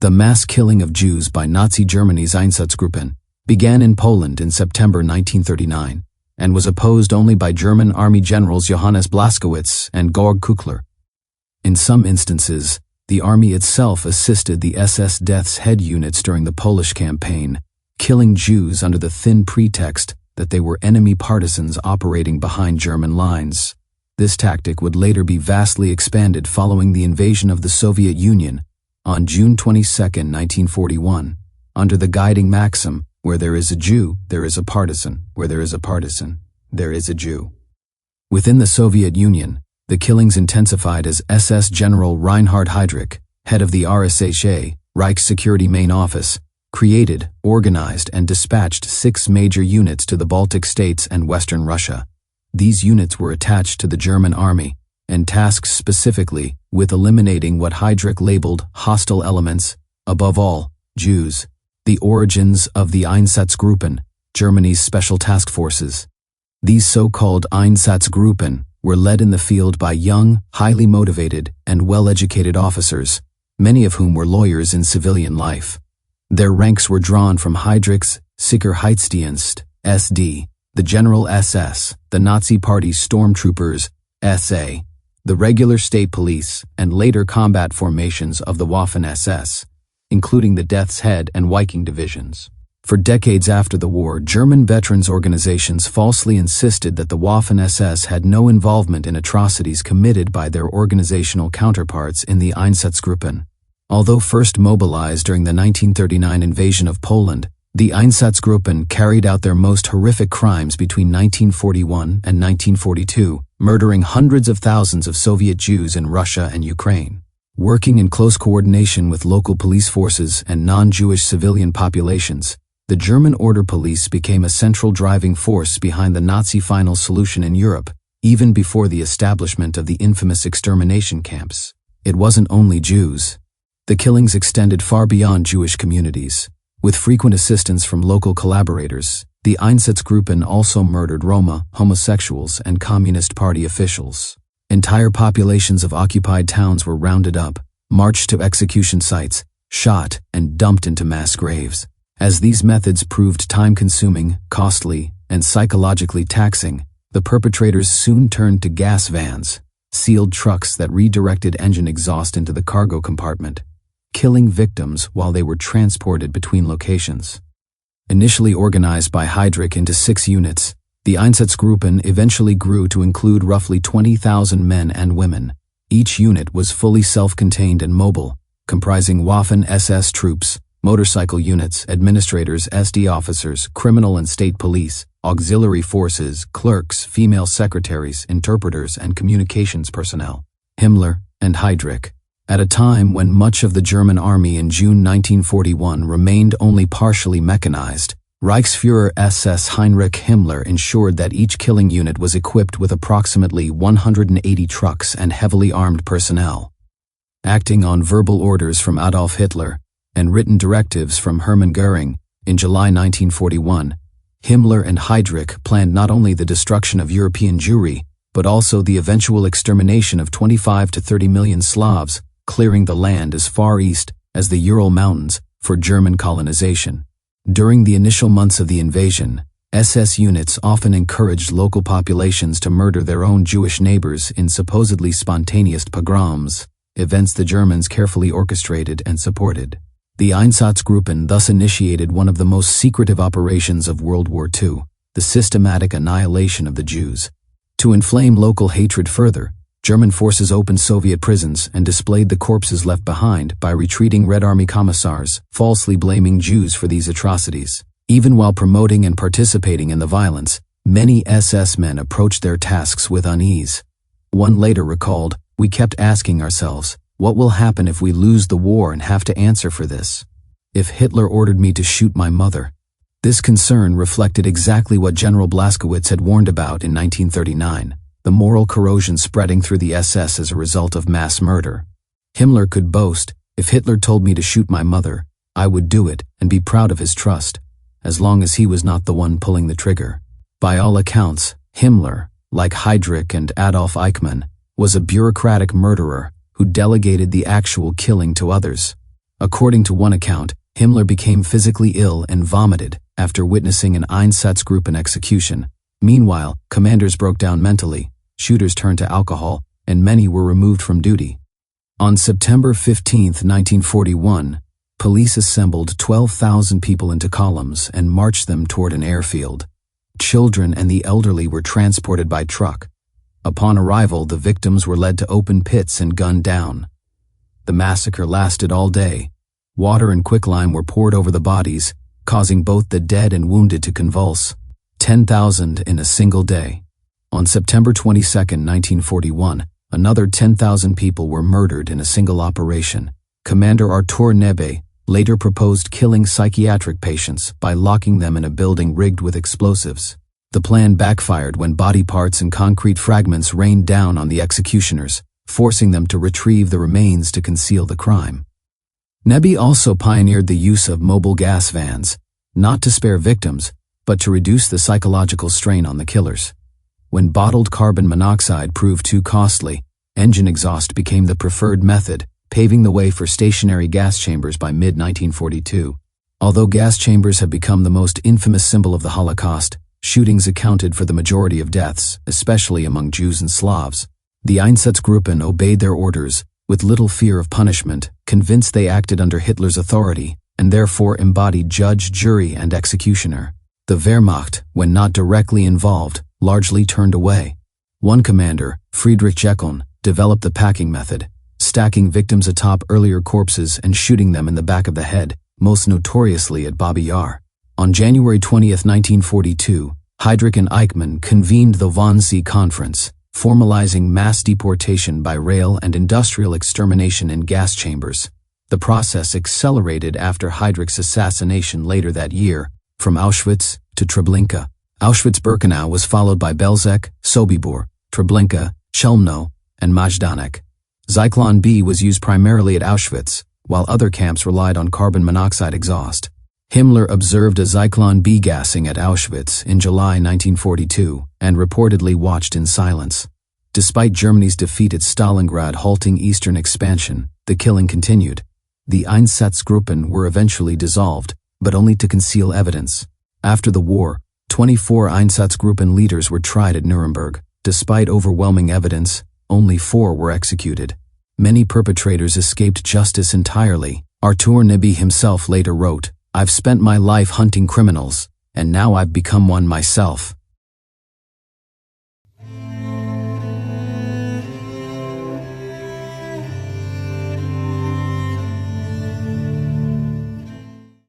The mass killing of Jews by Nazi Germany's Einsatzgruppen began in Poland in September 1939 and was opposed only by German army generals Johannes Blaskowitz and Georg Küchler. In some instances, the army itself assisted the SS Death's Head units during the Polish campaign, killing Jews under the thin pretext that they were enemy partisans operating behind German lines. This tactic would later be vastly expanded following the invasion of the Soviet Union on June 22, 1941, under the guiding maxim, "Where there is a Jew, there is a partisan. Where there is a partisan, there is a Jew." Within the Soviet Union, the killings intensified as SS General Reinhard Heydrich, head of the RSHA, Reich Security Main Office, created, organized, and dispatched 6 major units to the Baltic states and Western Russia. These units were attached to the German army and tasked specifically with eliminating what Heydrich labeled hostile elements, above all, Jews. The origins of the Einsatzgruppen, Germany's special task forces. These so-called Einsatzgruppen were led in the field by young, highly motivated, and well-educated officers, many of whom were lawyers in civilian life. Their ranks were drawn from Heydrich's Sicherheitsdienst, SD, the General SS, the Nazi Party's stormtroopers, SA, the regular state police, and later combat formations of the Waffen-SS, including the Death's Head and Viking divisions. For decades after the war, German veterans organizations falsely insisted that the Waffen-SS had no involvement in atrocities committed by their organizational counterparts in the Einsatzgruppen. Although first mobilized during the 1939 invasion of Poland, the Einsatzgruppen carried out their most horrific crimes between 1941 and 1942, murdering hundreds of thousands of Soviet Jews in Russia and Ukraine. Working in close coordination with local police forces and non-Jewish civilian populations, the German order police became a central driving force behind the Nazi final solution in Europe, even before the establishment of the infamous extermination camps. It wasn't only Jews. The killings extended far beyond Jewish communities. With frequent assistance from local collaborators, the Einsatzgruppen also murdered Roma, homosexuals, and Communist Party officials. Entire populations of occupied towns were rounded up, marched to execution sites, shot, and dumped into mass graves. As these methods proved time-consuming, costly, and psychologically taxing, the perpetrators soon turned to gas vans, sealed trucks that redirected engine exhaust into the cargo compartment, killing victims while they were transported between locations. Initially organized by Heydrich into 6 units, the Einsatzgruppen eventually grew to include roughly 20,000 men and women. Each unit was fully self-contained and mobile, comprising Waffen-SS troops, motorcycle units, administrators, SD officers, criminal and state police, auxiliary forces, clerks, female secretaries, interpreters, and communications personnel. Himmler and Heydrich. At a time when much of the German army in June 1941 remained only partially mechanized, Reichsfuhrer SS Heinrich Himmler ensured that each killing unit was equipped with approximately 180 trucks and heavily armed personnel. Acting on verbal orders from Adolf Hitler and written directives from Hermann Göring, in July 1941, Himmler and Heydrich planned not only the destruction of European Jewry, but also the eventual extermination of 25 to 30 million Slavs, clearing the land as far east as the Ural Mountains for German colonization. During the initial months of the invasion, SS units often encouraged local populations to murder their own Jewish neighbors in supposedly spontaneous pogroms, events the Germans carefully orchestrated and supported. The Einsatzgruppen thus initiated one of the most secretive operations of World War II, the systematic annihilation of the Jews. To inflame local hatred further, German forces opened Soviet prisons and displayed the corpses left behind by retreating Red Army commissars, falsely blaming Jews for these atrocities. Even while promoting and participating in the violence, many SS men approached their tasks with unease. One later recalled, "We kept asking ourselves, what will happen if we lose the war and have to answer for this? If Hitler ordered me to shoot my mother?" This concern reflected exactly what General Blaskowitz had warned about in 1939. The moral corrosion spreading through the SS as a result of mass murder. Himmler could boast, "If Hitler told me to shoot my mother, I would do it and be proud of his trust, as long as he was not the one pulling the trigger." By all accounts, Himmler, like Heydrich and Adolf Eichmann, was a bureaucratic murderer who delegated the actual killing to others. According to one account, Himmler became physically ill and vomited after witnessing an Einsatzgruppen execution. Meanwhile, commanders broke down mentally, shooters turned to alcohol, and many were removed from duty. On September 15, 1941, police assembled 12,000 people into columns and marched them toward an airfield. Children and the elderly were transported by truck. Upon arrival, the victims were led to open pits and gunned down. The massacre lasted all day. Water and quicklime were poured over the bodies, causing both the dead and wounded to convulse. 10,000 in a single day. On September 22, 1941, another 10,000 people were murdered in a single operation. Commander Artur Nebe later proposed killing psychiatric patients by locking them in a building rigged with explosives. The plan backfired when body parts and concrete fragments rained down on the executioners, forcing them to retrieve the remains to conceal the crime. Nebe also pioneered the use of mobile gas vans, not to spare victims, but to reduce the psychological strain on the killers. When bottled carbon monoxide proved too costly, engine exhaust became the preferred method, paving the way for stationary gas chambers by mid-1942. Although gas chambers have become the most infamous symbol of the Holocaust, shootings accounted for the majority of deaths, especially among Jews and Slavs. The Einsatzgruppen obeyed their orders, with little fear of punishment, convinced they acted under Hitler's authority, and therefore embodied judge, jury, and executioner. The Wehrmacht, when not directly involved, largely turned away. One commander, Friedrich Jeckeln, developed the packing method, stacking victims atop earlier corpses and shooting them in the back of the head, most notoriously at Babi Yar. On January 20, 1942, Heydrich and Eichmann convened the Wannsee Conference, formalizing mass deportation by rail and industrial extermination in gas chambers. The process accelerated after Heydrich's assassination later that year, from Auschwitz to Treblinka. Auschwitz-Birkenau was followed by Belzec, Sobibor, Treblinka, Chelmno, and Majdanek. Zyklon B was used primarily at Auschwitz, while other camps relied on carbon monoxide exhaust. Himmler observed a Zyklon B gassing at Auschwitz in July 1942 and reportedly watched in silence. Despite Germany's defeat at Stalingrad halting eastern expansion, the killing continued. The Einsatzgruppen were eventually dissolved, but only to conceal evidence. After the war, 24 Einsatzgruppen leaders were tried at Nuremberg. Despite overwhelming evidence, only 4 were executed. Many perpetrators escaped justice entirely. Artur Nebe himself later wrote, "I've spent my life hunting criminals, and now I've become one myself."